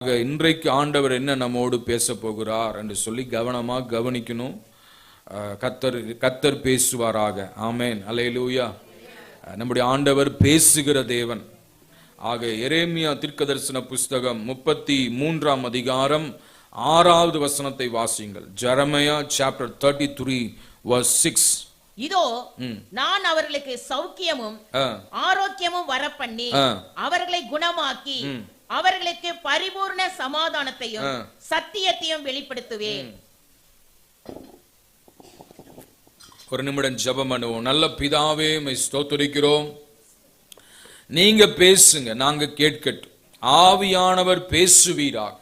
இன்றைக்கு ஆண்டவர் என்ன நம்மோடு பேச போகிறார் என்று சொல்லி கவனமாக கவனிக்கணும். கர்த்தர் பேசுவாராக. ஆமென், அல்லேலூயா. நம்முடைய ஆண்டவர் பேசுகிற தேவன். ஆக எரேமியா தீர்க்கதரிசன புஸ்தகம் 33 அதிகாரம் 6வது வசனத்தை வாசியுங்கள். Jeremiah chapter 33 verse 6. இதோ நான் அவர்களுக்கு சௌக்கியமும் ஆரோக்கியமும் வரப்பண்ணி அவர்களை குணமாக்கி அவர்களுக்கு பரிபூர்ண சமாதானத்தையும் சத்தியத்தையும் வெளிப்படுத்துவேன். ஒரு நிமிடம் ஜெபம் பண்ணுவோம். நல்ல பிதாவே, உம்மை ஸ்தோத்திரிக்கிறோம். நீங்க பேசுங்க, நாங்க கேட்கட்டும். ஆவியானவர் பேசுவீராக.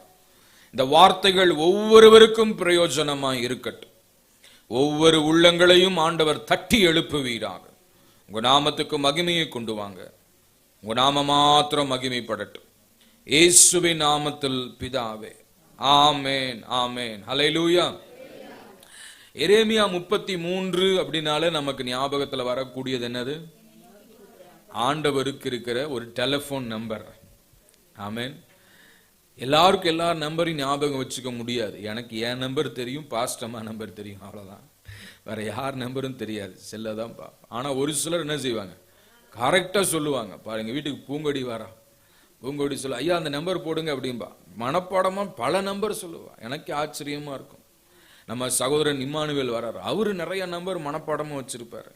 இந்த வார்த்தைகள் ஒவ்வொருவருக்கும் பிரயோஜனமாய் இருக்கட்டும். ஒவ்வொரு உள்ளங்களையும் ஆண்டவர் தட்டி எழுப்புவீராக. உங்க நாமத்துக்கு மகிமையை கொண்டு வாங்க. உங்க நாம மாத்திரம் மகிமைப்படட்டும். இயேசுவின் நாமத்தில் பிதாவே, ஆமென், ஆமென், ஹல்லேலூயா. எரேமியா 33 அப்படினாலே நமக்கு ஞாபகத்துல வரக்கூடியது என்னது? ஆண்டவருக்கு இருக்கிற ஒரு டெலிபோன் நம்பர். ஆமென். எல்லாருக்கும் எல்லா நம்பரையும் ஞாபகம் வச்சுக்க முடியாது. எனக்கு என் நம்பர் தெரியும், பாஸ்டம்மா நம்பர் தெரியும், அவ்வளவுதான். வேற யார் நம்பரும் தெரியாது. செல்லதான் பார்ப்பேன். ஆனா ஒரு சிலர் என்ன செய்வாங்க, கரெக்டா சொல்லுவாங்க. பாருங்க, வீட்டுக்கு பூங்கொடி வரா, பூங்கொடி சொல்ல, ஐயா அந்த நம்பர் போடுங்க அப்படின்பா. மனப்பாடமா பல நம்பர் சொல்லுவா. எனக்கு ஆச்சரியமா இருக்கும். நம்ம சகோதரன் இம்மானுவேல் வர்றாரு, அவரு நிறைய நம்பர் மனப்பாடமா வச்சிருப்பாரு.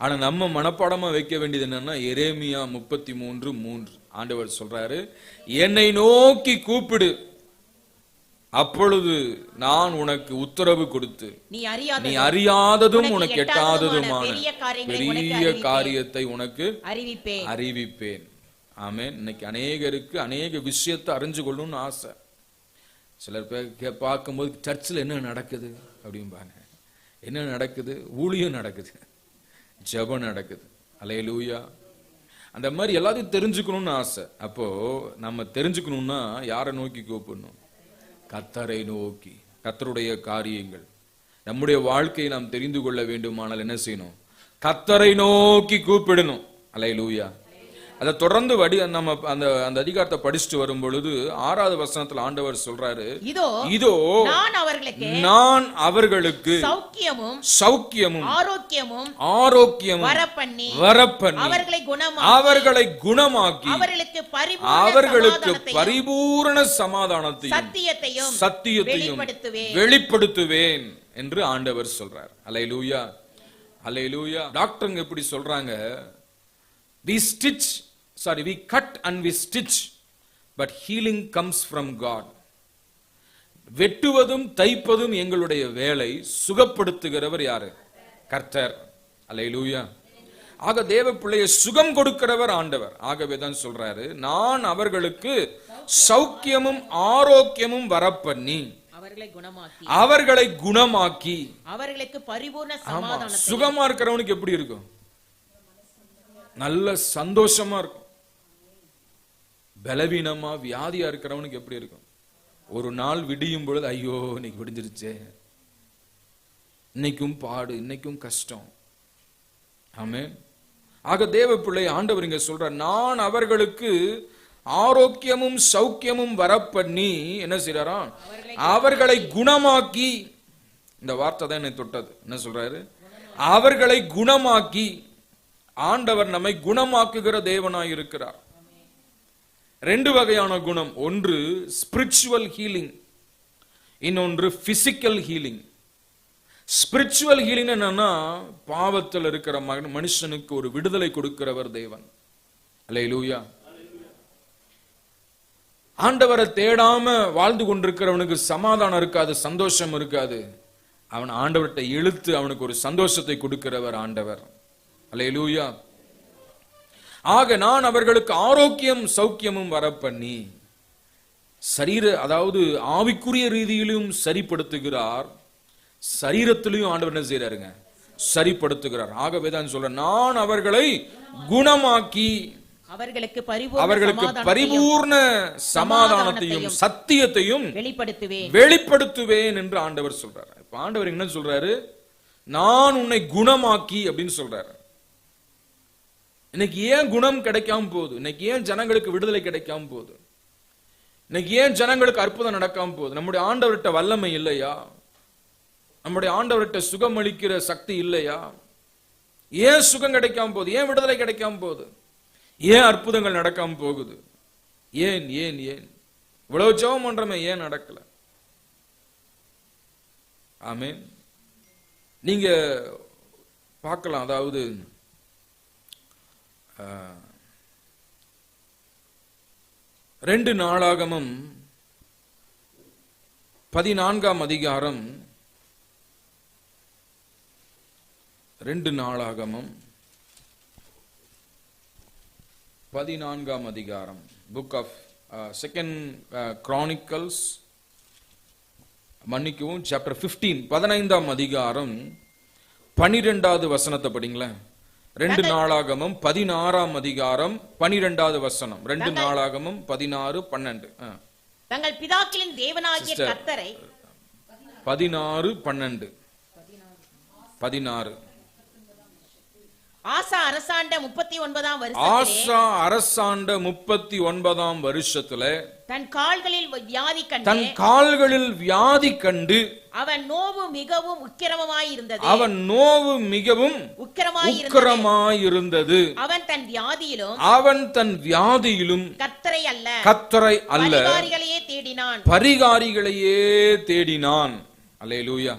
ஆனா நம்ம மனப்பாடமா வைக்க வேண்டியது என்னன்னா எரேமியா 33:3 ஆண்டவர் சொல்றாரு, என்னை நோக்கி கூப்பிடு, அப்பொழுது நான் உனக்கு உத்தரவு கொடுத்து நீ அறியாததும் உனக்கு எட்டாததுமான பெரிய காரியத்தை உனக்கு அறிவிப்பேன். ஆமென். இன்னைக்கு அநேகருக்கு அநேக விஷயத்தை அறிஞ்சு கொள்ளணும்னு ஆசை. சிலர் பார்க்கும்போது சர்ச்சில் என்ன நடக்குது அப்படிம்பாங்க. என்ன நடக்குது? ஊழியம் நடக்குது, ஜெபம் நடக்குது. அல்லேலூயா. அந்த மாதிரி எல்லாத்தையும் தெரிஞ்சுக்கணும்னு ஆசை. அப்போ நம்ம தெரிஞ்சுக்கணும்னா யாரை நோக்கி கூப்பிடணும்? கர்த்தரை நோக்கி. கர்த்தருடைய காரியங்கள் நம்முடைய வாழ்க்கையை நாம் தெரிந்து கொள்ள வேண்டுமானால் என்ன செய்யணும்? கர்த்தரை நோக்கி கூப்பிடணும். அல்லேலூயா. அதை தொடர்ந்து நம்ம அந்த அதிகாரத்தை படிச்சுட்டு வரும் பொழுது 6வது வசனத்துல ஆண்டவர் சொல்றாரு, இதோ நான் அவர்களுக்கு சௌக்கியமும் ஆரோக்கியமும் வரப்பண்ணி அவர்களை குணமாக்கி அவர்களுக்கு பரிபூரண சமாதானத்தையும் சத்தியத்தையும் வெளிப்படுத்துவேன் என்று ஆண்டவர் சொல்றார். அல்லேலூயா, அல்லேலூயா. டாக்டருங்க எப்படி சொல்றாங்க? we cut and we stitch, but healing comes from God. வெட்டுவதும் தைப்பதும் எங்களுடைய வேலை, சுகப்படுத்துகிறவர் யாரு? கர்த்தர். அல்லேலூயா. ஆக தேவ பிள்ளையை சுகம் கொடுக்கிறவர் ஆண்டவர். ஆகவே தான் சொல்றாரு, நான் அவர்களுக்கு சௌக்கியமும் ஆரோக்கியமும் வரப்பண்ணி அவர்களை குணமாக்கி அவர்களுக்கு பரிபூர்ண சமாதானம். சுகமா இருக்கிறவனுக்கு எப்படி இருக்கும்? நல்ல சந்தோஷமா இருக்கும். பலவீனமா வியாதியா இருக்கிறவனுக்கு எப்படி இருக்கும்? ஒரு நாள் விடியும் பொழுது, ஐயோ இன்னைக்கு விடிஞ்சிருச்சே, இன்னைக்கும் பாடு, இன்னைக்கும் கஷ்டம். ஆமென். ஆக தேவ பிள்ளை ஆண்டவர் இங்க சொல்றார், நான் அவர்களுக்கு ஆரோக்கியமும் சௌக்கியமும் வரப்பண்ணி என்ன செய்றாராம்? அவர்களை குணமாக்கி. இந்த வார்த்தை தான் என்னை தொட்டது. என்ன சொல்றாரு? அவர்களை குணமாக்கி. ஆண்டவர் நம்மை குணமாக்குகிற தேவனாய் இருக்கிறார். 2 வகையான குணம். ஒன்று ஸ்பிரிச்சுவல் ஹீலிங், இன்னொன்று பிசிக்கல் ஹீலிங். ஸ்பிரிச்சுவல் ஹீலிங் என்னன்னா, பாவத்தில் இருக்கிற மனுஷனுக்கு ஒரு விடுதலை கொடுக்கிறவர் தேவன். அல்லேலூயா. ஆண்டவரை தேடாம வாழ்ந்து கொண்டிருக்கிறவனுக்கு சமாதானம் இருக்காது, சந்தோஷம் இருக்காது. அவன் ஆண்டவர்கிட்ட இழுத்து அவனுக்கு ஒரு சந்தோஷத்தை கொடுக்கிறவர் ஆண்டவர். அல்லேலூயா. ஆக நான் அவர்களுக்கு ஆரோக்கியம் சௌக்கியமும் வரப்பண்ணி, அதாவது ஆவிக்குரிய ரீதியிலும் சரிப்படுத்துகிறார், சரீரத்திலையும் ஆண்டவர் என்ன செய்யறாருங்க? சரிப்படுத்துகிறார். ஆகவே தான் சொல்ற, நான் அவர்களை குணமாக்கி அவர்களுக்கு பரிபூர்ண சமாதானத்தையும் சத்தியத்தையும் வெளிப்படுத்துவேன் என்று ஆண்டவர் சொல்றார். இப்ப ஆண்டவர் என்ன சொல்றாரு? நான் உன்னை குணமாக்கி அப்படின்னு சொல்றாரு. இன்னைக்கு ஏன் குணம் கிடைக்காம போகுது? இன்னைக்கு ஏன் ஜனங்களுக்கு விடுதலை கிடைக்காம போகுது? இன்னைக்கு ஏன் ஜனங்களுக்கு அற்புதம் நடக்காம போகுது? நம்முடைய ஆண்டவர்கிட்ட வல்லமை இல்லையா? நம்முடைய ஆண்டவர்கிட்ட சுகம் அளிக்கிற சக்தி இல்லையா? ஏன் சுகம் கிடைக்காம போகுது? ஏன் விடுதலை கிடைக்காம போகுது? ஏன் அற்புதங்கள் நடக்காம போகுது? ஏன் ஏன் ஏன் இவ்வளவு ஜெபம் பண்றமே, ஏன் நடக்கல? ஆமென். நீங்க பார்க்கலாம், அதாவது 2 நாளாகமம் 14ஆம் அதிகாரம், 2 நாளாகமம் 14ஆம் அதிகாரம், புக் ஆஃப் செகண்ட் கிரானிக்கல்ஸ், மன்னிக்கவும், சாப்டர் 15, 15ஆம் அதிகாரம் 12வது வசனத்தை படிங்களேன். 2 நாளாகமம் 16ஆம் அதிகாரம் 12வது வசனம். 2 நாளாகமம் 16, 12. தங்கள் பிதாக்களின் தேவனாகிய கர்த்தரை 16, 12, 16. ஆசா அரசாண்ட 39ஆம் வருஷத்துல தன் கால்களில் வியாதி கண்டு அவன் நோவு மிகவும் உக்கிரமாயிருந்தது. அவன் தன் வியாதியிலும் கர்த்தரை அல்ல பரிகாரிகளையே தேடினான். அல்லேலூயா.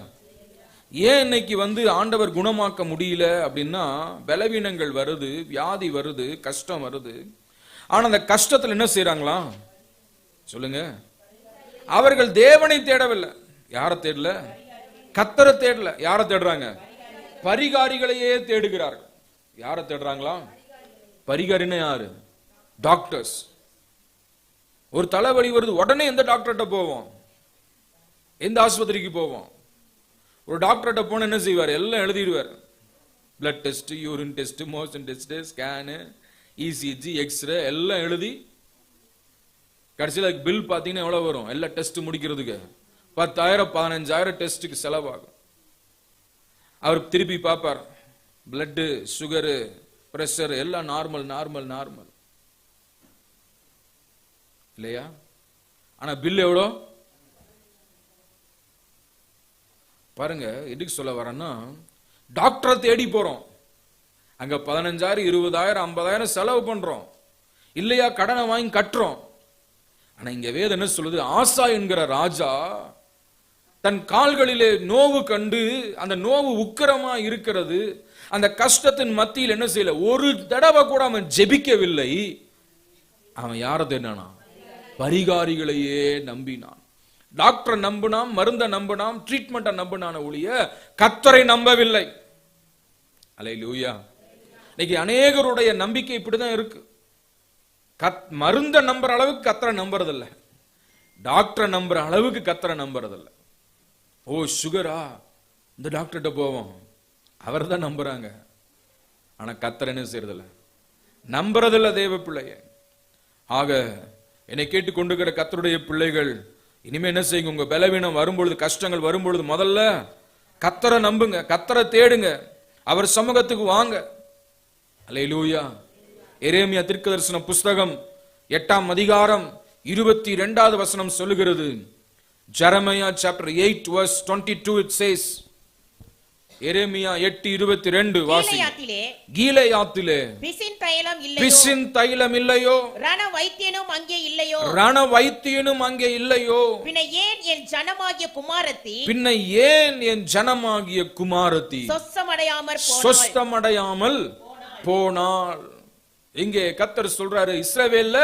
ஏன் இன்னைக்கு ஆண்டவர் குணமாக்க முடியல அப்படின்னா, பலவீனங்கள் வருது, வியாதி வருது, கஷ்டம் வருது. ஆனா அந்த கஷ்டத்துல என்ன செய்யறாங்களா சொல்லுங்க? அவர்கள் தேவனை தேடவில்லை. யாரை தேடல? கர்த்தரை தேடல. யாரை தேடுறாங்க? பரிகாரிகளையே தேடுகிறார்கள். யாரை தேடுறாங்களா? பரிகாரின்னா யாரு? டாக்டர்ஸ். ஒரு தலைவலி வருது, உடனே எந்த டாக்டர்கிட்ட போவோம்? எந்த ஆஸ்பத்திரிக்கு போவோம்? ஒரு டாக்டர்கிட்ட போன என்ன செய்வார்? எல்லாம் எழுதிடுவார். Blood test, urine test, motion test, scan, ECG, X ray எல்லாம் எழுதி கடைசியில் பில் பார்த்தீங்கன்னா எவ்வளவு வரும்? எல்லாம் டெஸ்ட் முடிக்கிறதுக்கு 10,000 15,000 டெஸ்ட்டுக்கு செலவாகும். அவர் திருப்பி பார்ப்பார், பிளட்டு, சுகரு, பிரஷர் எல்லாம் நார்மல் நார்மல் நார்மல் இல்லையா? ஆனா பில் எவ்வளோ பாருங்க. எதுக்கு சொல்ல வரேன்னா, டாக்டரை தேடி போறோம், அங்க 15,000 20,000 50,000 செலவு பண்றோம், இல்லையா கடனை வாங்கி கட்டுறோம். ஆனா இங்க வேதம் என்ன சொல்லுது? ஆசா என்கிற ராஜா தன் கால்களிலே நோவு கண்டு, அந்த நோவு உக்கிரமா இருக்கிறது, அந்த கஷ்டத்தின் மத்தியில் என்ன செய்யல? ஒரு தடவை கூட அவன் ஜெபிக்கவில்லை. அவன் யாரை தேடினானா? பரிகாரிகளையே நம்பினான். டாக்டரை நம்பினான், மருந்தை நம்பினான், ட்ரீட்மெண்ட்டை நம்பினான ஒழிய கர்த்தரை நம்பவில்லை. அல்லேலூயா. இன்னைக்கு அநேகருடைய நம்பிக்கை இப்படிதான் இருக்கு. மருந்தை நம்புற அளவுக்கு கர்த்தரை நம்புறதில்ல, டாக்டரை நம்புற அளவுக்கு கர்த்தரை நம்புறதில்ல. ஓ சுகரா, இந்த டாக்டர்கிட்ட போவோம், அவர் தான் நம்புறாங்க. ஆனா கர்த்தரை என்ன செய்யறதில்ல? நம்புறதில்ல தேவ பிள்ளைய. ஆக என்னை கேட்டுக்கொண்டிருக்கிற கர்த்தருடைய பிள்ளைகள், இனிமே என்ன செய்யுங்க? உங்க பலவீனம் வரும்பொழுது, கஷ்டங்கள் வரும்பொழுது முதல்ல கர்த்தரை நம்புங்க, கர்த்தரை தேடுங்க, அவர் சமூகத்துக்கு வாங்க. அல்லேலூயா. எரேமியா தீர்க்கதரிசன புஸ்தகம் 8ஆம் அதிகாரம் 22வது வசனம் சொல்லுகிறது. Jeremiah chapter 8 verse 22 it says, எரேமியா 8:22 வாசி. கீலேயாத்திலே பிசின் தைலம் இல்லையோ, ரண வைத்தியனும் அங்கே இல்லையோ, பின்ன ஏன் என் ஜனமாகிய குமாரத்தி சொஸ்தமடையாமல் போனாள். இங்கே கர்த்தர் சொல்றாரு, இஸ்ரவேல்ல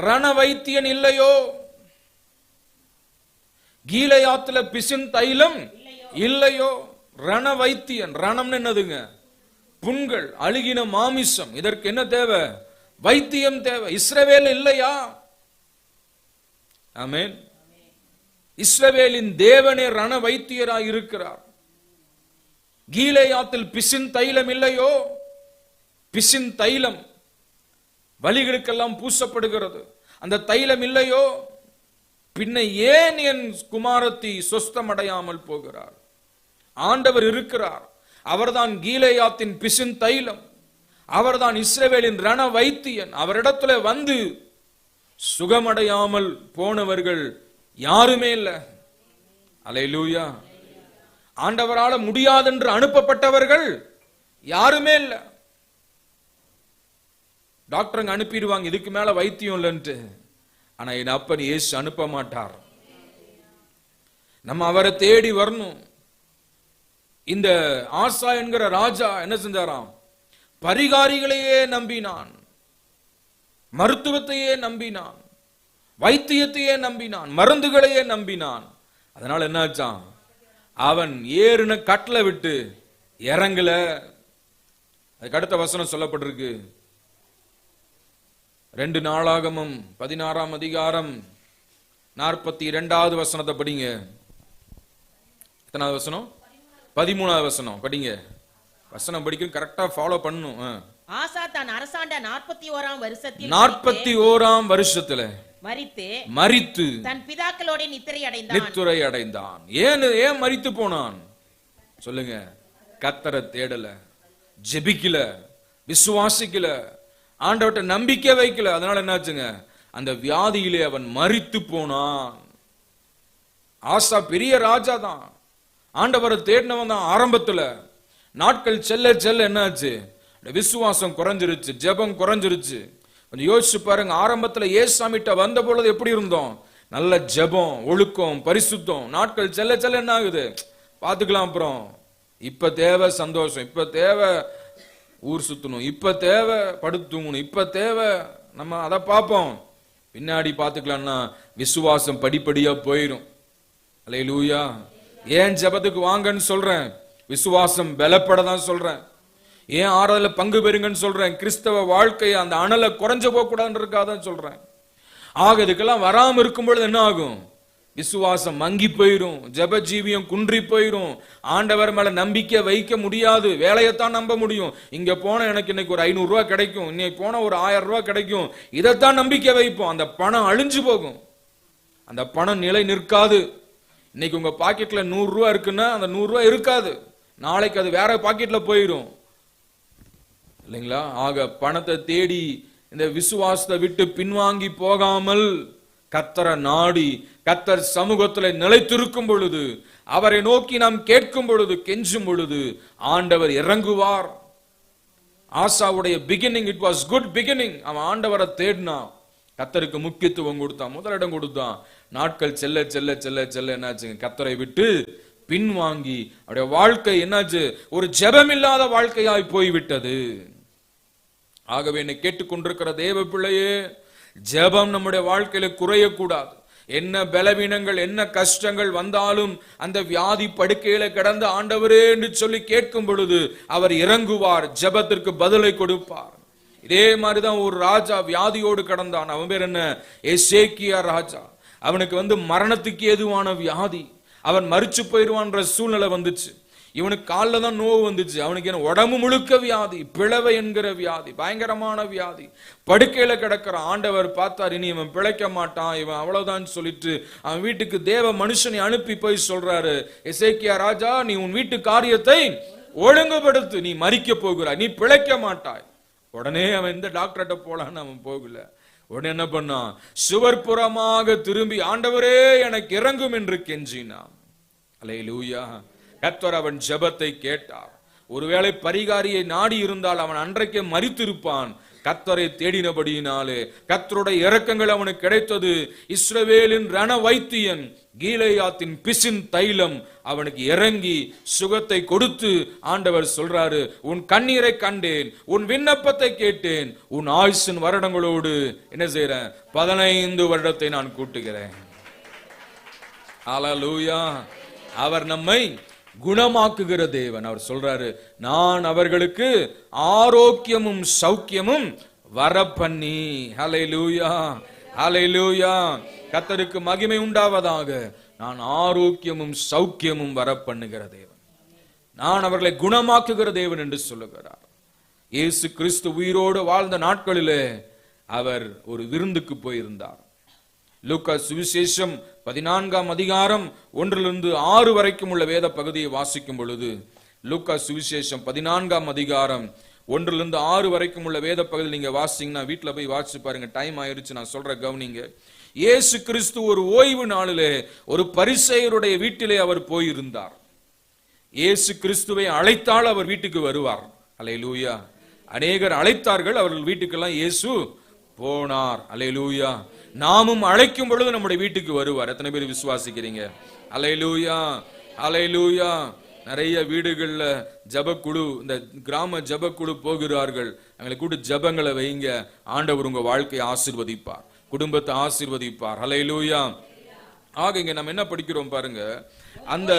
ரண வைத்தியன் இல்லையோ, கீலேயாத்துல பிசின் தைலம் இல்லையோ. ரண வைத்தியன், ரணம் என்னதுங்க? புண்கள், அழுகின மாமிசம், இதற்கு என்ன தேவை? வைத்தியம் தேவை. இஸ்ரவேல் இல்லையா? ஆமென். இஸ்ரவேலின் தேவனே ரண வைத்தியராய் இருக்கிறார். கீலேயாத்தில் பிசின் தைலம் இல்லையோ? பிசின் தைலம் வலிகளுக்கெல்லாம் பூசப்படுகிறது, அந்த தைலம் இல்லையோ, பின்ன ஏன் என் குமாரத்தி சொஸ்தமடையாமல் போகிறார்? ஆண்டவர் இருக்கிறார், அவர்தான் கீலேயாத்தின் பிசின் தைலம், அவர்தான் இஸ்ரவேலின் ரண வைத்தியன். அவரிடத்துல வந்து சுகமடையாமல் போனவர்கள் யாருமே இல்ல. அல்லேலூயா. ஆண்டவரால முடியாதென்று அனுப்பப்பட்டவர்கள் யாருமே இல்ல. டாக்டருங்க அனுப்பிடுவாங்க, இதுக்கு மேல வைத்தியம் இல்லைன்ட்டு. ஆனா என் அப்பன் இயேசு அனுப்ப மாட்டார். நம்ம அவரை தேடி வரணும். இந்த ஆசா என்கிற ராஜா என்ன செஞ்சாராம்? பரிகாரிகளையே நம்பினான், மருத்துவத்தையே நம்பினான், வைத்தியத்தையே நம்பினான், மருந்துகளையே நம்பினான். அதனால என்னாச்சான்? அவன் ஏறின கட்டளை விட்டு இறங்கல. அதுக்கு அடுத்த வசனம் சொல்லப்பட்டிருக்கு. 2 நாளாகமம் 16ஆம் அதிகாரம் 42வது வசனத்தை படிங்க. எத்தனாவது வசனம்? 13வது வசனம் படிங்க. வசனம் படிக்க கரெக்டா ஃபாலோ பண்ணணும். ஆசா தான் அரசாண்ட 41ஆம் வருஷத்தில் 41ஆம் வருஷத்துல மரித்து தன் பிதாக்களோட நித்திரை அடைந்தான். ஏன் மரித்து போனான் சொல்லுங்க? கர்த்தரை தேடல, ஜெபிக்கல, விசுவாசிக்கல, ஆண்டவர்ட்ட நம்பிக்கை வைக்கல. அதனால என்னாச்சுங்க? அந்த வியாதியிலே அவன் மரித்து போனான். ஆசா பெரிய ராஜா தான், ஆண்டவரை தேடினவன் தான். ஆரம்பத்துல நாட்கள் செல்ல செல்ல என்னாச்சு? விசுவாசம் குறைஞ்சிருச்சு, ஜெபம் குறைஞ்சிருச்சு. கொஞ்சம் யோசிச்சு பாருங்க. ஆரம்பத்துல ஏசாமிட்ட வந்த பொழுது எப்படி இருந்தோம்? நல்ல ஜெபம், ஒழுக்கம், பரிசுத்தம். நாட்கள் செல்ல செல்ல என்ன ஆகுது? பாத்துக்கலாம் அப்புறம். இப்ப தேவை சந்தோஷம், இப்ப தேவை ஊர் சுத்தணும், இப்ப தேவை படுத்து தூங்கணும், இப்ப தேவை நம்ம அதை பார்ப்போம். பின்னாடி பாத்துக்கலாம்னா விசுவாசம் படிப்படியா போயிடும். அல்லேலூயா. ஏன் ஜெபத்துக்கு வாங்கன்னு சொல்றேன்? விசுவாசம் பலப்படதான் சொல்றேன். ஏன் ஆறாவதுல பங்கு பெறுங்கன்னு சொல்றேன்? கிறிஸ்தவ வாழ்க்கையை அந்த அனலை குறைஞ்சு போக கூடாதுன்றதுக்காக சொல்றேன். ஆக இதுக்கெல்லாம் வராம இருக்கும் பொழுது என்ன ஆகும்? விசுவாசம் மங்கி போயிரும், ஜெப ஜீவியம் குன்றி போயிரும், ஆண்டவர் மேல நம்பிக்கை வைக்க முடியாது. வேலையத்தான் நம்ப முடியும். இங்க போன எனக்கு இன்னைக்கு ஒரு 500 ரூபாய் கிடைக்கும், இன்னைக்கு போன ஒரு 1000 ரூபாய் கிடைக்கும், இதைத்தான் நம்பிக்கை வைப்போம். அந்த பணம் அழிஞ்சு போகும், அந்த பணம் நிலை நிற்காது. இன்னைக்கு உங்க பாக்கெட்ல 100 ரூபாய் இருக்குன்னா அந்த 100 ரூபாய் இருக்காது, நாளைக்கு அது வேற பாக்கெட்ல போயிடும் இல்லைங்களா? ஆக பணத்தை தேடி இந்த விசுவாசத்தை விட்டு பின்வாங்கி போகாமல் கர்த்தரை நாடி கர்த்தர் சமூகத்தில் நிலைத்திருக்கும் பொழுது, அவரை நோக்கி நாம் கேட்கும் பொழுது, கெஞ்சும் பொழுது ஆண்டவர் இறங்குவார். ஆசாவுடைய beginning, it was good beginning. அவன் ஆண்டவரை தேடினான், கர்த்தருக்கு முக்கியத்துவம் கொடுத்தான், முதலிடம் கொடுத்தான். நாட்கள் செல்ல செல்ல செல்ல செல்ல என்னாச்சுங்க? கர்த்தரை விட்டு பின்வாங்கி அவருடைய வாழ்க்கை என்னாச்சு? ஒரு ஜெபமில்லாத வாழ்க்கையாய் போய்விட்டது. ஆகவே என்னை கேட்டுக்கொண்டிருக்கிற தேவ பிள்ளையே, ஜெபம் நம்முடைய வாழ்க்கையில குறையக்கூடாது. என்ன பலவீனங்கள், என்ன கஷ்டங்கள் வந்தாலும் அந்த வியாதி படுக்கையில கிடந்த ஆண்டவரே என்று சொல்லி கேட்கும் பொழுது அவர் இறங்குவார், ஜெபத்திற்கு பதிலை கொடுப்பார். இதே மாதிரிதான் ஒரு ராஜா வியாதியோடு கிடந்தான். அவன் பேர் என்ன? எசேக்கியா ராஜா. அவனுக்கு மரணத்துக்கு ஏதுவான வியாதி. அவன் மரிச்சு போயிடுவான்ற சூழ்நிலை வந்துச்சு. இவனுக்கு காலில் தான் நோவு வந்துச்சு. அவனுக்கு என்ன? உடம்பு முழுக்க வியாதி, பிளவை என்கிற வியாதி, பயங்கரமான வியாதி. படுக்கையில கிடக்கிற ஆண்டவர் பார்த்தார், இனி இவன் பிழைக்க மாட்டான், இவன் அவ்வளவுதான் சொல்லிட்டு அவன் வீட்டுக்கு தேவ மனுஷனை அனுப்பி போய் சொல்றாரு, எசேக்கியா ராஜா, நீ உன் வீட்டு காரியத்தை ஒழுங்குபடுத்து, நீ மரிக்க போகிறாய், நீ பிழைக்க மாட்டாய். உடனே அவன் எந்த டாக்டர்கிட்ட போலான்னு அவன் போகல. உடனே என்ன பண்ணான்? சுவர்புறமாக திரும்பி ஆண்டவரே எனக்கு இறங்கும் என்று கெஞ்சினான். அல்லேலூயா. கர்த்தர் அவன் ஜெபத்தை கேட்டார். ஒருவேளை பரிகாரியை நாடி இருந்தால் அவன் அன்றைக்கே மரித்திருப்பான். கர்த்தரை தேடினபடியினாலே கர்த்தருடைய இரக்கங்கள் அவனுக்கு கிடைத்தது. இஸ்ரவேலின் ரண வைத்தியன் கீலேயாத்தின் பிசின் தைலம் அவனுக்கு இறங்கி சுகத்தை கொடுத்து ஆண்டவர் சொல்றாரு, உன் கண்ணீரை கண்டேன், உன் விண்ணப்பத்தை கேட்டேன், உன் ஆயுசின் வருடங்களோடு என்ன செய்றேன்? 15 வருடத்தை நான் கூட்டுகிறேன். ஹல்லேலூயா. அவர் நம்மை குணமாக்குகிற தேவன். அவர் சொல்றாரு, நான் அவர்களுக்கு ஆரோக்கியமும் சௌக்கியமும் வரப்பண்ணி. ஹல்லேலூயா, ஹல்லேலூயா. கர்த்தருக்கு மகிமை உண்டாவதாக. நான் ஆரோக்கியமும் சௌக்கியமும் வரப்பண்ணுகிற தேவன், நான் அவர்களை குணமாக்குகிற தேவன் என்று சொல்லுகிறார். இயேசு கிறிஸ்து உயிரோடு வாழ்ந்த நாட்களிலே அவர் ஒரு விருந்துக்கு போயிருந்தார். லூக்கா சுவிசேஷம் 14ஆம் அதிகாரம் 1 - 6 வரைக்கும் உள்ள வேத பகுதியை வாசிக்கும் பொழுது, லூக்கா சுவிசேஷம் 14ஆம் அதிகாரம் 1 to 6 வரைக்கும் உள்ள வேத பகுதியில் நீங்க வாசிங்கன்னா வீட்டுல போய் வாசிச்சு பாருங்க. டைம் ஆயிருச்சு, நான் சொல்ற கவனிங்க. இயேசு கிறிஸ்து ஒரு ஓய்வு நாளிலே ஒரு பரிசேயருடைய வீட்டிலே அவர் போயிருந்தார். இயேசு கிறிஸ்துவை அழைத்தால் அவர் வீட்டுக்கு வருவார். அல்லேலூயா. அநேகர் அழைத்தார்கள், அவர்கள் வீட்டுக்கெல்லாம் இயேசு போனார். அல்லேலூயா. நாமும் அழைக்கும் பொழுது நம்முடைய வீட்டுக்கு வருவார். எத்தனை பேர் விசுவாசிக்கிறீங்க? அல்லேலூயா, அல்லேலூயா. நிறைய வீடுகள்ல ஜபக்குழு, இந்த கிராம ஜபக்குழு போகிறார்கள். அவங்களை கூட்டு ஜபங்களை வைங்க, ஆண்டவர் உங்க வாழ்க்கையை ஆசீர்வதிப்பார், குடும்பத்தை ஆசீர்வதிப்பார். அல்லேலூயா. ஆக இங்க நம்ம என்ன படிக்கிறோம் பாருங்க, அந்த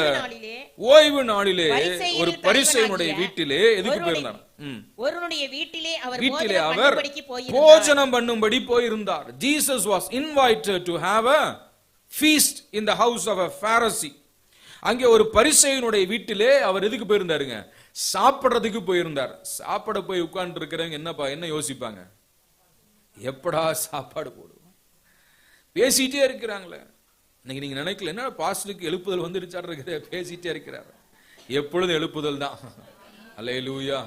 ஓய்வு நாளிலே ஒரு பரிசேயனுடைய வீட்டிலே எதுக்கு போயிருந்தார்? ஒருவனுடைய வீட்டிலே அவர் போஜனம் பண்ணும்படி போயிருந்தார். Jesus was invited to have a feast in the house of a Pharisee. அங்கே ஒரு பரிசேயனுடைய வீட்டிலே அவர் எதுக்கு போயிருந்தாருங்க? சாப்பிடுறதுக்கு போயிருந்தார். சாப்பிட போய் உட்கார்ந்து இருக்கிறவங்க என்ன யோசிப்பாங்க? எப்படா சாப்பாடு போடுவோம்? பேசிட்டே இருக்கிறாங்களே. இன்னைக்கு நீங்க நினைக்கல, என்ன பாஸ்டருக்கு எழுப்புதல் வந்துருச்சாரு, பேசிட்டே இருக்கிறார். எப்பொழுதும் எழுப்புதல் தான். அல்லேலூயா,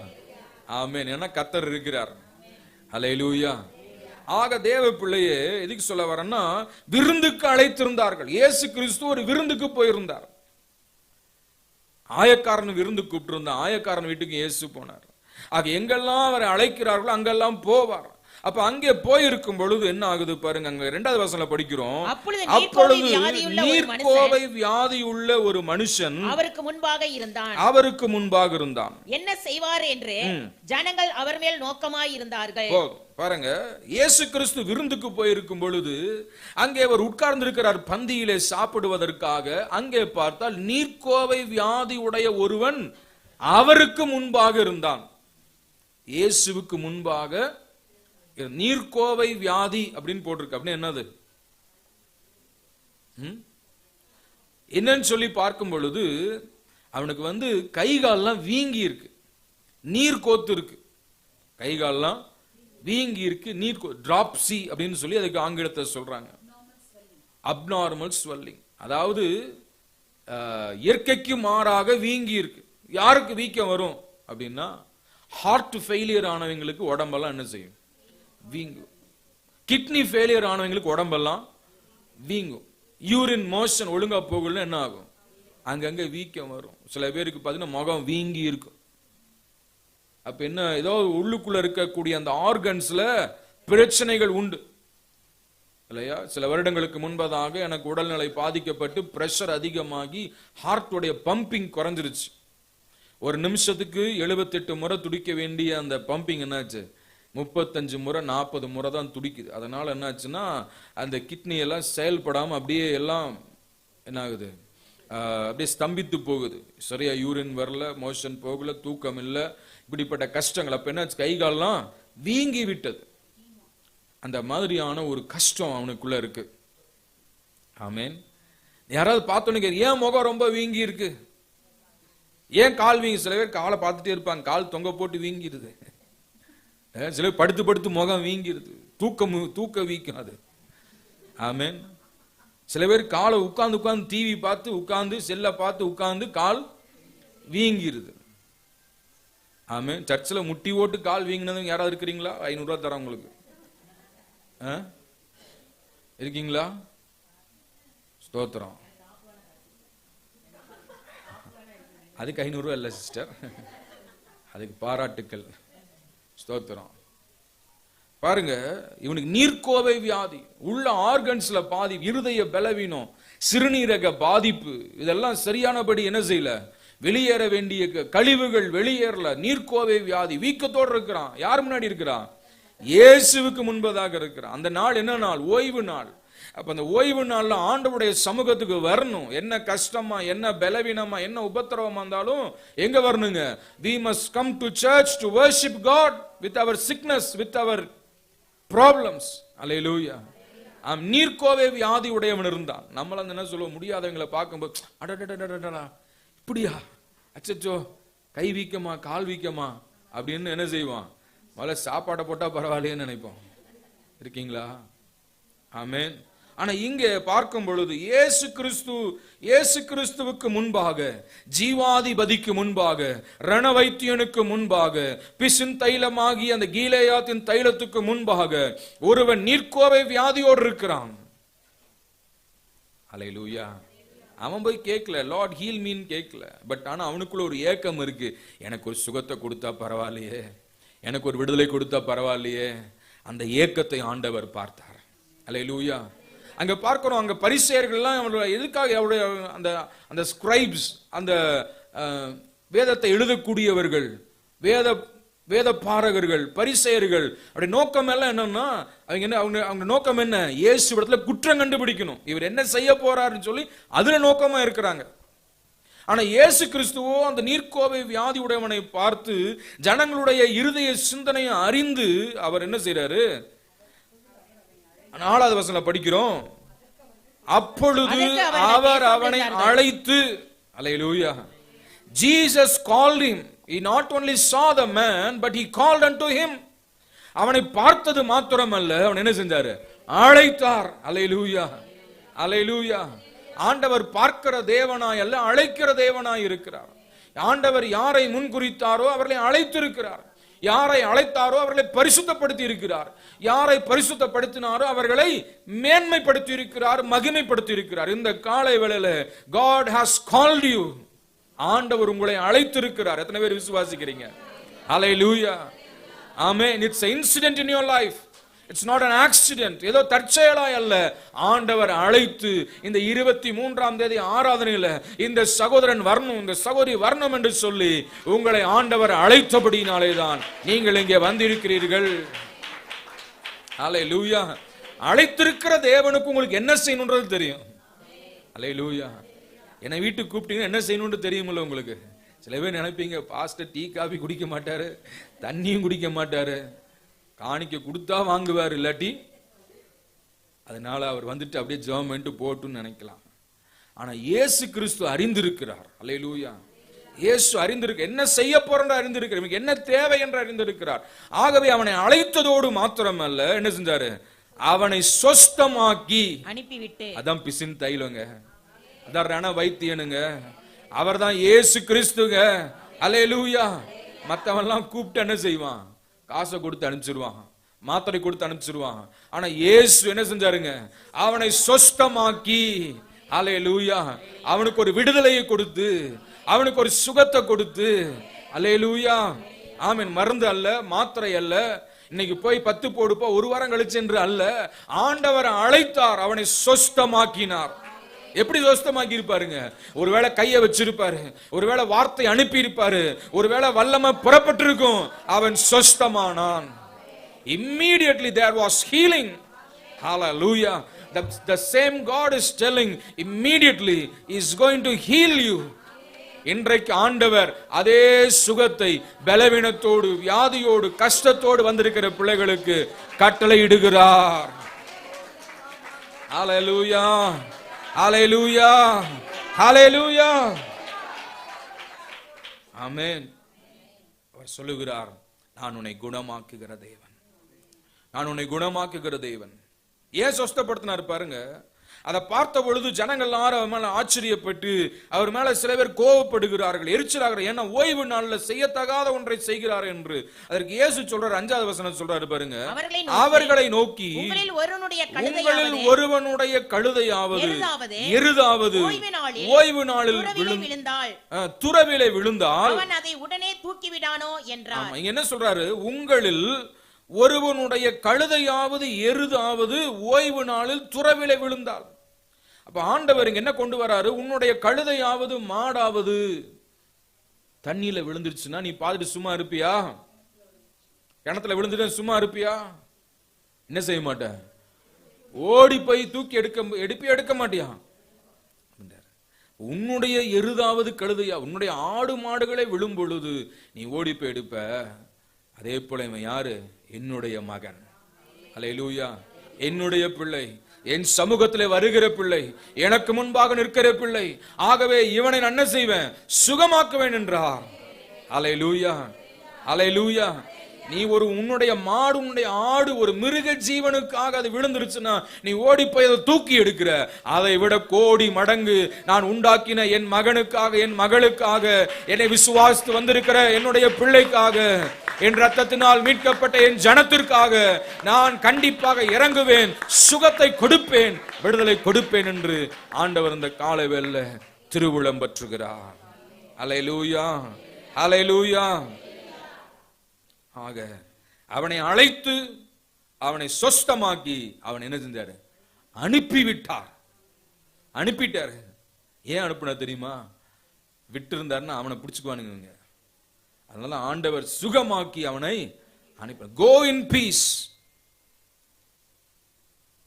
ஆமென். ஏன்னா கர்த்தர் இருக்கிறார். அல்லேலூயா. ஆக தேவ பிள்ளையே எதுக்கு சொல்ல வரேன்னா, விருந்துக்கு அழைத்திருந்தார்கள். இயேசு கிறிஸ்து ஒரு விருந்துக்கு போயிருந்தார். ஆயக்காரன் விருந்து கூப்பிட்டு இருந்தா, ஆயக்காரன் வீட்டுக்கு இயேசு போனார். ஆக எங்கெல்லாம் அவரை அழைக்கிறார்களோ அங்கெல்லாம் போவார். அப்ப அங்கே போயிருக்கும் பொழுது என்ன ஆகுது பாருங்க, அங்க 2வது வசனத்துல படிக்கிறோம். அப்பொழுது நீர்க்கோவை வியாதி உள்ள ஒரு மனுஷன் அவருக்கு முன்பாக இருந்தான். என்ன செய்வார் என்று ஜனங்கள் அவர் மேல் நோக்கமாய் இருந்தார்கள். பாருங்க, இயேசு கிறிஸ்து விருந்துக்கு போயிருக்கும் பொழுது அங்கே அவர் உட்கார்ந்து இருக்கிறார் பந்தியிலே சாப்பிடுவதற்காக. அங்கே பார்த்தால் நீர்க்கோவை வியாதி உடைய ஒருவன் அவருக்கு முன்பாக இருந்தான். இயேசுவுக்கு முன்பாக நீர்க்கோவை வியாதி அப்படின்னு போட்டிருக்கு. அப்படின்னு என்னது, என்னன்னு சொல்லி பார்க்கும் பொழுது அவனுக்கு கைகால்லாம் வீங்கி இருக்கு, நீர் கோத்து இருக்கு, கைகால்லாம் வீங்கி இருக்கு, நீர் டிராப்சி அப்படின்னு சொல்லி அதுக்கு ஆங்கிலத்தை சொல்றாங்க. அப்நார்மல் ஸ்வெல்லிங், அதாவது இயற்கைக்கு மாறாக வீங்கி இருக்கு. யாருக்கு வீக்கம் வரும் அப்படின்னா, ஹார்ட் ஃபெயிலியர் ஆனவங்களுக்கு உடம்பெல்லாம் என்ன செய்யும்? வீங்கும். கிட்னி ஃபெயிலியர் ஆனவங்களுக்கு உடம்பெல்லாம் வீங்கும். யூரின் மோஷன் ஒழுங்கா போகல என்ன ஆகும்? அங்கங்க வீக்கம் வரும். சில பேருக்கு பார்த்தீங்கன்னா முகம் வீங்கி இருக்கும். அப்ப என்ன, ஏதோ உள்ளுக்குள்ள இருக்கக்கூடிய அந்த ஆர்கன்ஸ்ல பிரச்சனைகள் உண்டு இல்லையா? சில வருடங்களுக்கு முன்பதாக எனக்கு உடல்நிலை பாதிக்கப்பட்டு பிரஷர் அதிகமாகி ஹார்ட்டுடைய பம்பிங் குறைஞ்சிருச்சு. ஒரு நிமிஷத்துக்கு 78 முறை துடிக்க வேண்டிய அந்த பம்பிங் என்னாச்சு, 35 முறை 40 முறை தான் துடிக்குது. அதனால என்னாச்சுன்னா அந்த கிட்னி எல்லாம் செயல்படாம அப்படியே எல்லாம் என்ன ஆகுது, அப்படியே ஸ்தம்பித்து போகுது. சரியா யூரின் வரல, மோஷன் போகல, தூக்கம் இல்லை, இப்படிப்பட்ட கஷ்டங்கள். அப்ப என்ன, கைகால்லாம் வீங்கி விட்டது. அந்த மாதிரியான ஒரு கஷ்டம் அவனுக்குள்ள இருக்கு. ஆமேன். யாராவது பார்த்தோன்னு ஏன் முகம் ரொம்ப வீங்கி இருக்கு, ஏன் கால் வீங்கி? சில பேர் காலை பார்த்துட்டே இருப்பாங்க, கால் தொங்க போட்டு வீங்கிடுது. சில பேர் படுத்து படுத்து முகம் வீங்கிருது, தூக்க வீக்கம் அது. ஆமேன். சில பேர் காலை உட்கார்ந்து உட்கார்ந்து டிவி பார்த்து உட்கார்ந்து செல்ல பார்த்து உட்கார்ந்து கால் வீங்கிருது. ஆமேன். சர்ச்சில் முட்டி ஓட்டு கால் வீங்கினது யாராவது இருக்கிறீங்களா? 500 ரூபாய் தரேன் உங்களுக்கு. இருக்கீங்களா? ஸ்தோத்திரம். அதுக்கு 500 ரூபாய் இல்லை சிஸ்டர், அதுக்கு பாராட்டுக்கள். ஸ்தோத்திரம். பாருங்க, இவனுக்கு நீர்க்கோவை வியாதி, உள்ள ஆர்கன்ஸ்ல பாதி, இருதய பலவீனம், சிறுநீரக பாதிப்பு, இதெல்லாம் சரியானபடி என்ன செய்யல, வெளியேற வேண்டிய கழிவுகள் வெளியேறல. நீர்க்கோவை வியாதி, வீக்கத்தோடு இருக்கிறான். யார் முன்னாடி இருக்கிறான்? இயேசுவுக்கு முன்பதாக இருக்கிறான். அந்த நாள் என்ன நாள்? ஓய்வு நாள். அப்ப அந்த ஓய்வு நாள்ல ஆண்டவருடைய சமூகத்துக்கு வரணும். என்ன கஷ்டமா, என்ன பலவீனமா, என்ன உபத்திரவமா இருந்தாலும் எங்க வரணுங்க? We must come to church to worship God with our sickness, with our problems. அல்லேலூயா. நீர்க்கோவை வியாதி உடையவன் இருந்தான். நம்மள என்ன சொல்ல முடியாதவங்களை பார்க்கும்போது, அடடடடடடா இப்படியா, அச்சச்சோ கை வீக்கமா, கால் வீக்கமா அப்படின்னு என்ன செய்வான்? முதல்ல சாப்பாடை போட்டா பரவாயில்லைன்னு நினைப்போம். இருக்கீங்களா? ஆமேன். ஆனா இங்கே பார்க்கும் பொழுது இயேசு கிறிஸ்துவுக்கு முன்பாக, ஜீவாதிபதிக்கு முன்பாக, ரணவைத்தியனுக்கு முன்பாக, பிசின் தைலமாகிய அந்த கீலேயாத்தின் தைலத்துக்கு முன்பாக ஒருவன் நீர்க்கோவை வியாதியோடு இருக்கிறான். அல்லேலூயா. அவன் போய் கேட்கல, லார்ட் ஹீல் மீன் கேட்கல. பட் ஆனா அவனுக்குள்ள ஒரு ஏக்கம் இருக்கு, எனக்கு ஒரு சுகத்தை கொடுத்தா பரவாயில்லையே, எனக்கு ஒரு விடுதலை கொடுத்தா பரவாயில்லையே. அந்த ஏக்கத்தை ஆண்டவர் பார்த்தார். அல்லேலூயா. அங்க பார்க்கிறோம், அங்க பரிசேயர்கள்லாம் எதுக்காக அவருடைய அந்த ஸ்கிரைப்ஸ், அந்த வேதத்தை எழுதக்கூடியவர்கள், வேத பாரகர்கள், பரிசேயர்கள், அவருடைய நோக்கம் எல்லாம் என்னன்னா, அவங்க நோக்கம் என்ன? இயேசு இடத்துல குற்றம் கண்டுபிடிக்கணும், இவர் என்ன செய்ய போறாருன்னு சொல்லி அதுல நோக்கமா இருக்கிறாங்க. ஆனா இயேசு கிறிஸ்துவோ அந்த நீர்க்கோவை வியாதி உடையவனை பார்த்து ஜனங்களுடைய இருதய சிந்தனையை அறிந்து அவர் என்ன செய்யறாரு? 4வது வசனம் படிக்கிறோம். அப்பொழுது அவர் அவனை அழைத்து, அல்லேலூயா, Jesus called him. He not only saw the man, but he called unto him. அவனை பார்த்தது மாத்திரமல்ல, அவன் என்ன செஞ்சாரு? அழைத்தார். அல்லேலூயா, அல்லேலூயா. ஆண்டவர் பார்க்கிற தேவனாய் அல்ல, அழைக்கிற தேவனாய் இருக்கிறார். ஆண்டவர் யாரை முன்குறித்தாரோ அவர்களை அழைத்திருக்கிறார். யாரை அழைத்தாரோ அவர்களை பரிசுத்தப்படுத்தி இருக்கிறார். யாரை பரிசுத்தப்படுத்தினாரோ அவர்களை மேன்மைப்படுத்தி இருக்கிறார், மகிமைப்படுத்தி இருக்கிறார். இந்த காலை வேளையில God has called you. ஆண்டவர் உங்களை அழைத்திருக்கிறார். எத்தனை பேர் விசுவாசிக்கிறீங்க? ஹல்லேலூயா, ஆமென். It's an incident in your life. It's not an accident. ஏதோ தற்செயலாய் அல்ல, ஆண்டவர் அழைத்து இந்த 23ஆம் தேதி ஆராதனையில இந்த சகோதரன் வரணும், இந்த சகோதரி வரணும் என்று சொல்லி உங்களை ஆண்டவர் அழைத்தபடினாலே தான் நீங்கள் இங்கே வந்திருக்கிறீர்கள். அல்லேலூயா. அழைத்திருக்கிற தேவனுக்கு உங்களுக்கு என்ன செய்யணும்ன்றது தெரியும். அல்லேலூயா. என்னை வீட்டுக்கு கூப்பிட்டீங்க, என்ன செய்யணும்னு தெரியுமில்ல உங்களுக்கு? சில பேர் நினைப்பீங்க, பாஸ்டர் டீ காபி குடிக்க மாட்டாரு, தண்ணியும் குடிக்க மாட்டாரு, காணிக்க கொடுத்தா வாங்குவார், இல்லாட்டி அதனால அவர் வந்துட்டு அப்படியே ஜெபம் பண்ணிட்டு போட்டுன்னு நினைக்கலாம். ஆனா இயேசு கிறிஸ்து அறிந்திருக்கிறார். அல்லேலூயா. இயேசு அறிந்திருக்க, என்ன செய்ய போறேன்னு அறிந்திருக்கிறார், என்ன தேவை என்று அறிந்திருக்கிறார். ஆகவே அவனை அழைத்ததோடு மாத்திரமல்ல, என்ன செஞ்சாரு? அவனை சொஸ்தமாக்கி அனுப்பிவிட்டு. அதான் பிசின் தைலங்க, அதான் ரண வைத்தியனுங்க, அவர் தான் இயேசு கிறிஸ்துங்க. அல்லேலூயா. மத்தவெல்லாம் கூப்பிட்டு என்ன செய்வான்? காசை கொடுத்து அனுப்பிச்சிருவான், மாத்திரை கொடுத்து அனுப்பிச்சிருவான். ஆனா இயேசு என்ன செஞ்சாருங்க? அவனை சொஸ்தமாக்கி, அல்லேலூயா, அவனுக்கு ஒரு விடுதலையை கொடுத்து, அவனுக்கு ஒரு சுகத்தை கொடுத்து, அல்லேலூயா, ஆமென். மருந்து அல்ல, மாத்திரை அல்ல, இன்னைக்கு போய் 10 போடுப்பா 1 வாரம் கழிச்சு என்று அல்ல, ஆண்டவர் அழைத்தார், அவனை சொஸ்தமாக்கினார். எப்படி சொஸ்தமாக்கி இருப்பாருங்க? ஒருவேளை கையை வச்சிருப்பாரு, ஒருவேளை வார்த்தை அனுப்பி இருப்பாரு, ஒருவேளை வல்லமை புறப்பட்டிருக்கும், அவன் சொஸ்தமானான். Immediately there was healing. Hallelujah. The same God is telling, immediately he is going to heal you. இன்றைக்கு ஆண்டவர் அதே சுகத்தை பலவீனத்தோடு, வியாதியோடு, கஷ்டத்தோடு வந்திருக்கிற பிள்ளைகளுக்கு கட்டளையிடுகிறார். ஹல்லேலூயா, ஹல்லேலூயா, ஹல்லேலூயா, ஆமென். அவர் சொல்லுகிறார், நான் உன்னை குணமாக்குகிற தேவன், நான் உன்னை குணமாக்குகிற தேவன். ஏன் சொஸ்தப்படுத்தினார் பாருங்க. அதை பார்த்த பொழுது ஜனங்கள் எல்லாரும் அவர் மேல ஆச்சரியப்பட்டு அவர் மேல சில பேர் கோபப்படுகிறார்கள், எரிச்சலாகிறார்கள். ஏன்னா ஓய்வு நாள்ல செய்யத்தகாத ஒன்றை செய்கிறார் என்று. அதற்கு இயேசு சொல்றார், 5வது வசனம் சொல்றாரு பாருங்க, அவர்களை நோக்கி உங்களில் ஒருவனுடைய கழுதையாவது எருதாவது ஓய்வு நாளில் விழுந்தால், துறவிலே விழுந்தால் அவன் அதை உடனே தூக்கிவிடானோ என்றார். இங்க என்ன சொல்றாரு? உங்களில் ஒருவனுடைய கழுதையாவது எருதாவது ஓய்வு நாளில் துறவிலே விழுந்தால். அப்ப ஆண்டவர் இங்க என்ன கொண்டு வராரு? உன்னுடைய கழுதையாவது மாடாவது தண்ணியில விழுந்துருச்சுன்னா நீ பார்த்துட்டு சும்மா இருப்பியா? கிணத்துல விழுந்துட்டு சும்மா இருப்பியா? என்ன செய்ய மாட்ட? ஓடி போய் தூக்கி எடுக்க மாட்டியா? உன்னுடைய எருதாவது கழுதையா, உன்னுடைய ஆடு மாடுகளை விழும் பொழுது நீ ஓடி போய் எடுப்ப. அதே போல இவன் யாரு? என்னுடைய மகன். அல்லேலூயா. என்னுடைய பிள்ளை, என் சமூகத்திலே வருகிற பிள்ளை, எனக்கு முன்பாக நிற்கிற பிள்ளை. ஆகவே இவனை நான் என்ன செய்வேன்? சுகமாக்குவேன் என்றார். அல்லேலூயா, அல்லேலூயா. நீ உன்னுடைய மாடு, உன்னுடைய ஆடு ஒரு மிருக ஜீவனுக்காக அது விழுந்துருச்சுன்னா நீ ஓடி போய் அதை தூக்கி எடுக்கிற. அதை விட கோடி மடங்கு நான் உண்டாக்கின என் மகனுக்காக, என் மகளுக்காக, என்னை விசுவாசித்து வந்திருக்கிற என்னுடைய பிள்ளைக்காக, என் ரத்தத்தினால் மீட்கப்பட்ட என் ஜனத்திற்காக நான் கண்டிப்பாக இறங்குவேன், சுகத்தை கொடுப்பேன், விடுதலை கொடுப்பேன் என்று ஆண்டவர் இந்த காலை வேளையில திருவுளம் பற்றுகிறார். அல்லேலூயா, அல்லேலூயா. ஆக அவனை அழைத்து அவனை சொஸ்தமாக்கி அவன் என்ன செஞ்சாரு? அனுப்பிவிட்டார். அனுப்பிட்டாரு. ஏன் அனுப்புனா தெரியுமா? விட்டு இருந்தாருன்னா அவனை பிடிச்சுக்குவானுங்க. அதனால ஆண்டவர் சுகமாக்கி அவனை அனுப்ப. கோ இன் பீஸ்,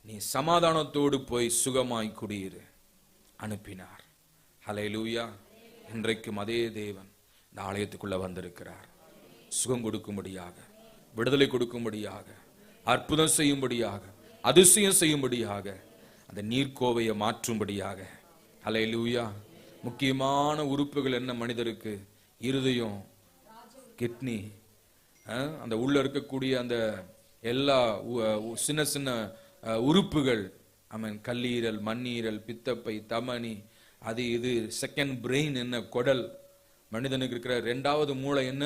நீ சமாதானத்தோடு போய் சுகமாய் குடியிரு. அனுப்பினார். ஹல்லேலூயா. இன்றைக்கும் அதே தேவன் இந்த ஆலயத்துக்குள்ள வந்திருக்கிறார். சுகம் கொடுக்கும்படியாக, விடுதலை கொடுக்கும்படியாக, அற்புதம் செய்யும்படியாக, அதிசயம் செய்யும்படியாக, அந்த நீர்க்கோவையை மாற்றும்படியாக. ஹல்லேலூயா. முக்கியமான உறுப்புகள் என்ன மனிதருக்கு? இருதயம், கிட்னி, அந்த உள்ள இருக்கக்கூடிய அந்த எல்லா சின்ன சின்ன உறுப்புகள், கல்லீரல், மண்ணீரல், பித்தப்பை, தமனி, அது இது. செகண்ட் பிரெயின் என்ன? குடல். மனிதனுக்கு இருக்கிற இரண்டாவது மூளை என்ன?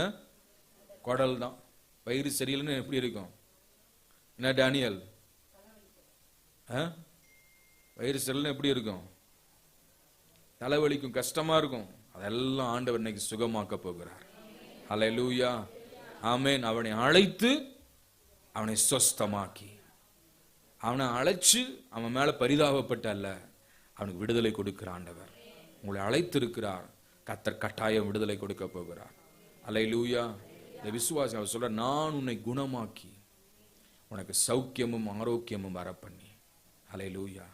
குடல் தான். வயிறு சரியில்லைன்னு எப்படி இருக்கும்? என்ன டேனியல்? வயிறு சரியில்லைன்னு எப்படி இருக்கும்? தலைவலிக்கும், கஷ்டமா இருக்கும். அதெல்லாம் ஆண்டவர் இன்னைக்கு சுகமாக்க போகிறார். ஹல்லேலூயா, ஆமென். அவனை அழைத்து அவனை சொஸ்தமாக்கி, அவனை அழைச்சு அவன் மேல பரிதாபப்பட்ட அல்ல, அவனுக்கு விடுதலை கொடுக்கிற ஆண்டவர். உங்களை அழைத்திருக்கிறார். கர்த்தர் கட்டாயம் விடுதலை கொடுக்க போகிறார். அல்லேலூயா. இந்த விசுவாசி அவர் சொல்ற, நான் உன்னை குணமாக்கி உனக்கு சௌக்கியமும் ஆரோக்கியமும் வர பண்ணி. அல்லேலூயா.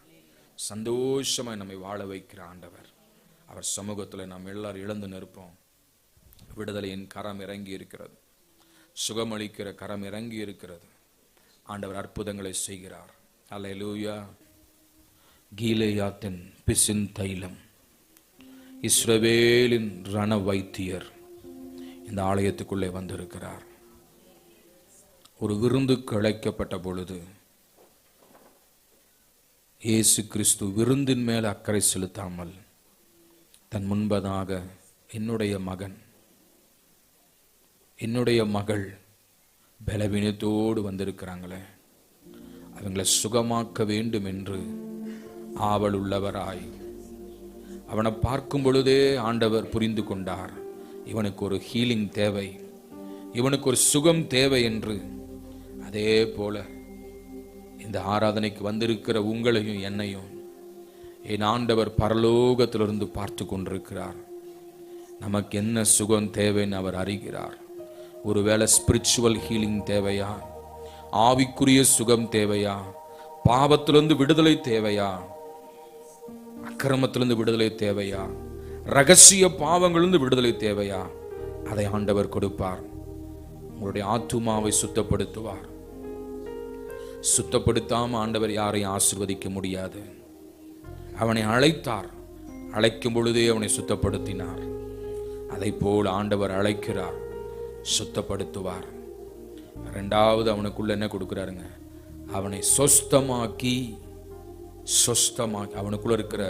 சந்தோஷமாய் நம்மை வாழ வைக்கிற ஆண்டவர். அவர் சமூகத்தில் நாம் எல்லாரும் இழந்து நிற்போம். விடுதலையின் கரம் இறங்கி இருக்கிறது. சுகமளிக்கிற கரம் இறங்கி இருக்கிறது. ஆண்டவர் அற்புதங்களை செய்கிறார். அல்லேலூயா. கீலேயாத்தின் பிசின் தைலம், இஸ்ரவேலின் ரண வைத்தியர் இந்த ஆலயத்துக்குள்ளே வந்திருக்கிறார். ஒரு விருந்துக்கு அழைக்கப்பட்ட பொழுது இயேசு கிறிஸ்து விருந்தின் மேல் அக்கறை செலுத்தாமல் தன் முன்பதாக என்னுடைய மகன், என்னுடைய மகள் பலவீனத்தோடு வந்திருக்கிறாங்களே, அவங்களை சுகமாக்க வேண்டும் என்று ஆவல் உள்ளவராய் அவனை பார்க்கும் பொழுதே ஆண்டவர் புரிந்து கொண்டார். இவனுக்கு ஒரு ஹீலிங் தேவை, இவனுக்கு ஒரு சுகம் தேவை என்று. அதே போல இந்த ஆராதனைக்கு வந்திருக்கிற உங்களையும் என்னையும் என் ஆண்டவர் பரலோகத்திலிருந்து பார்த்து கொண்டிருக்கிறார். நமக்கு என்ன சுகம் தேவைன்னு அவர் அறிகிறார். ஒருவேளை ஸ்பிரிச்சுவல் ஹீலிங் தேவையா? ஆவிக்குரிய சுகம் தேவையா? பாவத்திலிருந்து விடுதலை தேவையா? அக்கிரமத்திலிருந்து விடுதலை தேவையா? ரகசிய பாவங்களிலிருந்து விடுதலை தேவையா? அதை ஆண்டவர் கொடுப்பார். உங்களுடைய ஆத்துமாவை சுத்தப்படுத்துவார். சுத்தப்படுத்தாம ஆண்டவர் யாரையும் ஆசீர்வதிக்க முடியாது. அவனை அழைத்தார். அழைக்கும் பொழுதே அவனை சுத்தப்படுத்தினார். அதை போல் ஆண்டவர் அழைக்கிறார், சுத்தப்படுத்துவார். இரண்டாவது அவனுக்குள்ள என்ன கொடுக்கிறாருங்க? அவனை சொஸ்தமாக்கி, அவனுக்குள்ள இருக்கிற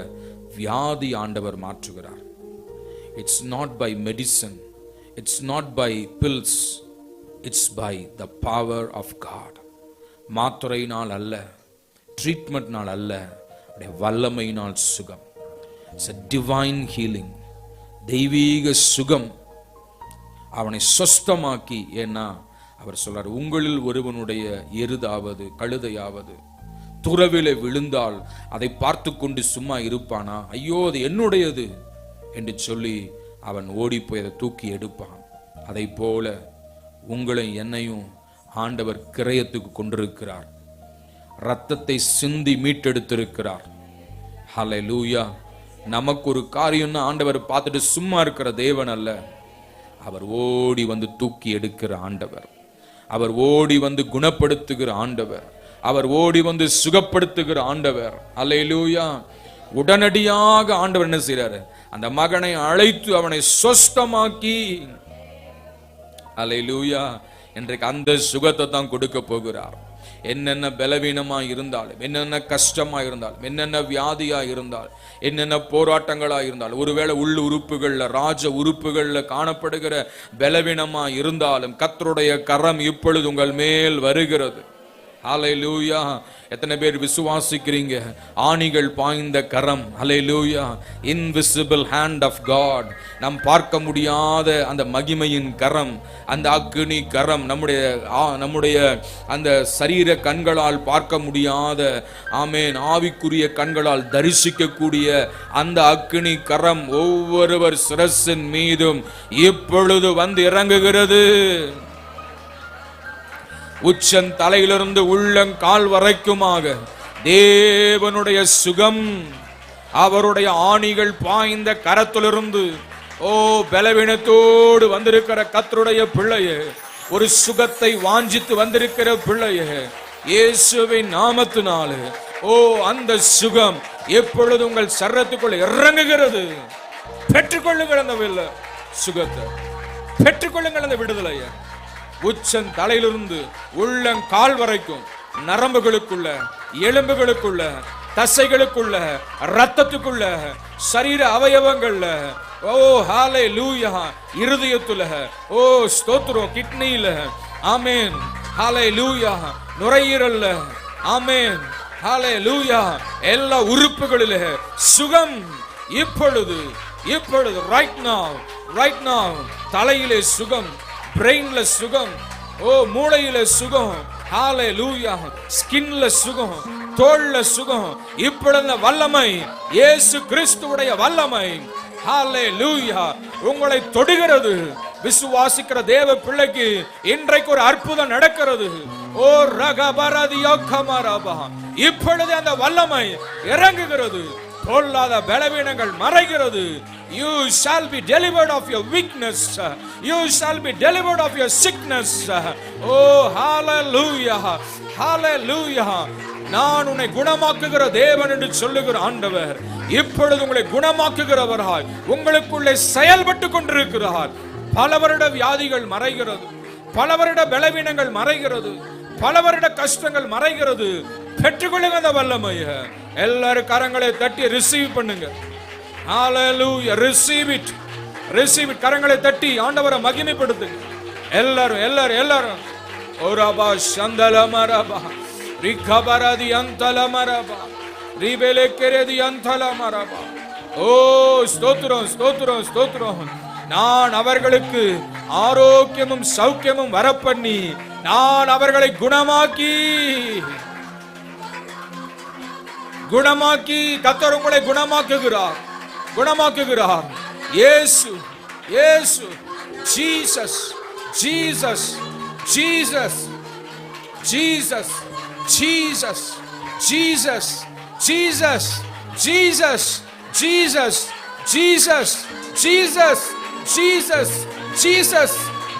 வியாதி ஆண்டவர் மாற்றுகிறார். It's not by medicine, it's not by pills, it's by the power of God. மாத்திரையினால் அல்ல, ட்ரீட்மெண்ட்னால் அல்ல, வல்லமையினால் சுகம். இட்ஸ் a divine healing. தெய்வீக சுகம் அவனை சொஸ்தமாக்கி. ஏன்னா அவர் சொல்றார், உங்களில் ஒருவனுடைய எருதாவது கழுதையாவது துறவிலே விழுந்தால் அதை பார்த்து கொண்டு சும்மா இருப்பானா? ஐயோ அது என்னுடையது என்று சொல்லி அவன் ஓடி போய் அதை தூக்கி எடுப்பான். அதை போல உங்களை என்னையும் ஆண்டவர் கிரயத்துக்கு கொண்டிருக்கிறார். ரத்தத்தை சிந்தி மீட்டெடுத்திருக்கிறார். ஹல்லேலூயா. நமக்கு ஒரு காரியம்னா ஆண்டவர் பார்த்துட்டு சும்மா இருக்கிற தேவன் அல்ல. அவர் ஓடி வந்து தூக்கி எடுக்கிற ஆண்டவர். அவர் ஓடி வந்து குணப்படுத்துகிற ஆண்டவர். அவர் ஓடி வந்து சுகப்படுத்துகிற ஆண்டவர். அல்லேலூயா. உடனடியாக ஆண்டவர் என்ன செய்றாரு? அந்த மகனை அழைத்து அவனை சொஸ்தமாக்கி, அல்லேலூயா, இன்றைக்கு அந்த சுகத்தை தான் கொடுக்க போகிறார். என்னென்ன பலவீனமா இருந்தாலும், என்னென்ன கஷ்டமா இருந்தாலும், என்னென்ன வியாதியா இருந்தாலும், என்னென்ன போராட்டங்களா இருந்தாலும், ஒருவேளை உள் உறுப்புகள்ல, ராஜ உறுப்புகள்ல காணப்படுகிற பலவீனமா இருந்தாலும் கர்த்தருடைய கரம் இப்பொழுது உங்கள் மேல் வருகிறது. ஹல்லேலூயா. எத்தனை பேர் விசுவாசிக்கிறீங்க? ஆணிகள் பாய்ந்த கரம், ஹல்லேலூயா, இன்விசிபிள் ஹேண்ட் ஆஃப் காட், நாம் பார்க்க முடியாத அந்த மகிமையின் கரம், அந்த அக்னி கரம், நம்முடைய அந்த சரீர கண்களால் பார்க்க முடியாத, ஆமென், ஆவிக்குரிய கண்களால் தரிசிக்கக்கூடிய அந்த அக்னி கரம் ஒவ்வொருவர் சிரசின் மீதும் இப்பொழுது வந்து இறங்குகிறது. உச்சன் தலையிலிருந்து உள்ளங்கால் வரைக்குமாக தேவனுடைய சுகம் அவருடைய ஆணிகள் பாய்ந்த கரத்திலிருந்து, ஓ பலவீனத்தோடு வந்திருக்கிற கர்த்தருடைய பிள்ளையே, ஒரு சுகத்தை வாஞ்சித்து வந்திருக்கிற பிள்ளையே, இயேசுவின் நாமத்தினாலே ஓ அந்த சுகம் எப்பொழுது உங்கள் சரீரத்துக்குள்ள இறங்குகிறது. பெற்றுக்கொள்ளுங்கள் அந்த சுகத்தை, பெற்றுக்கொள்ளுங்கள் அந்த விடுதலையை. உச்சன் தலையிலிருந்து உள்ளங்கால் வரைக்கும் நரம்புகளுக்குள்ள, எலும்புகளுக்குள்ள, தசைகளுக்குள்ள, ரத்தத்துக்குள்ள, சரீர அவயவங்கள்ல, ஓ ஹல்லேலூயா, இருதயத்துல, ஓ ஸ்தோத்திரம், கிட்னில, ஆமென், ஹல்லேலூயா, நுரையீரல்ல, ஆமென், ஹல்லேலூயா, எல்லா உறுப்புகளிலே சுகம் இப்பொழுது இப்பொழுது ரைட் நவ தலையிலே சுகம், பிரெயின்ல சுகம், ஓ மூளையில சுகம், ஹல்லேலூயா, ஸ்கின்ல சுகம், தோல்ல சுகம், இப்பொழுது வல்லமை, இயேசு கிறிஸ்துவுடைய வல்லமை, ஹல்லேலூயா, உங்களை தொடுகிறது. விசுவாசிக்கிற தேவ பிள்ளைக்கு இன்றைக்கு ஒரு அற்புதம் நடக்கிறது. ஓ ரகபரதியோ கமரபா, இப்பொழுது அந்த வல்லமை இறங்குகிறது. பொல்லாத பலவீனங்கள் மறைகிறது. You shall be delivered of your weakness. You shall be delivered of your sickness. Oh hallelujah, hallelujah. நான் உன்னை குணமாக்குகிற தேவன் என்று சொல்லுகிற ஆண்டவர் இப்பொழுது உங்களை குணமாக்குகிறவராய் உங்களுக்குள்ளே செயல்பட்டு கொண்டிருக்கிறார். பல வருட வியாதிகள் மறைகிறது, பல வருட பலவீனங்கள் மறைகிறது, பல வருட கஷ்டங்கள் மறைகிறது. பெற்றுக்கொள்ளுங்க அந்த வல்லமையை. எல்லாரும் கரங்களை தட்டி ரிசீவ் பண்ணுங்க. ஹல்லேலூயா, ரிசீவ் இட், ரிசீவ் இட். கரங்களை தட்டி ஆண்டவரை மகிமைப்படுத்துங்க. எல்லாரும் எல்லாரும் எல்லாரும். ஓரபா சந்தலமரபா ரிகபரதி அந்தலமரபா ரிபெலெக்கெரதி அந்தலமரபா. ஓ ஸ்தோத்திரம் ஸ்தோத்திரம் ஸ்தோத்திரம். நான் அவர்களுக்கு ஆரோக்கியமும் சௌக்கியமும் வரப்பண்ணி நான் அவர்களை குணமாக்கி கர்த்தர் உங்களை குணமாக்குகிறார், குணமாக்குகிறார். இயேசு இயேசு, Jesus Jesus Jesus Jesus Jesus Jesus Jesus Jesus Jesus Jesus Jesus Jesus Jesus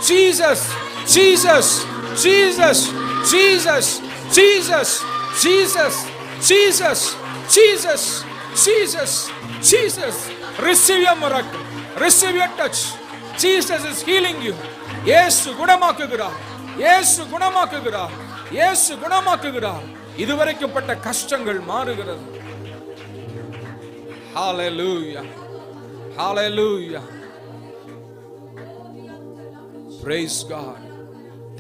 Jesus Jesus Jesus Jesus Jesus Jesus Jesus, Jesus, Jesus, Jesus. Receive your miracle, receive your touch. Jesus is healing you. இயேசு குணமாக்குகிறார், இயேசு குணமாக்குகிறார், இயேசு குணமாக்குகிறார். இதுவரைக்கும் பட்ட கஷ்டங்கள் மாறுகிறது. Hallelujah, hallelujah. Praise God.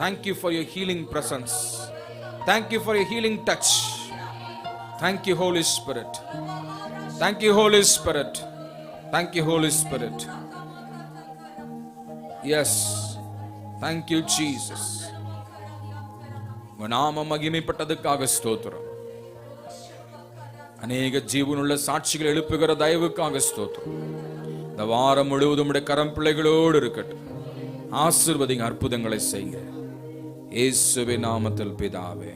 Thank you for your healing presence. Thank you for your healing touch. Thank you, Holy Spirit. Thank you, Holy Spirit. Thank you, Holy Spirit. Yes. Thank you, Jesus. உங்க நாமம் மகிமைப்பட்டதுக்காக ஸ்தோத்திரம். அநேக ஜீவனுள்ள சாட்சிகள் எழுப்புகிற தயவுக்காக ஸ்தோத்திரம். இந்த வாரம் முழுவதும் உடைய கரம் பிள்ளைகளோடு இருக்கட்டும். ஆசீர்வதிங்க, அற்புதங்களை செய்யுங்க. இயேசுவின் நாமத்தில் பிதாவே.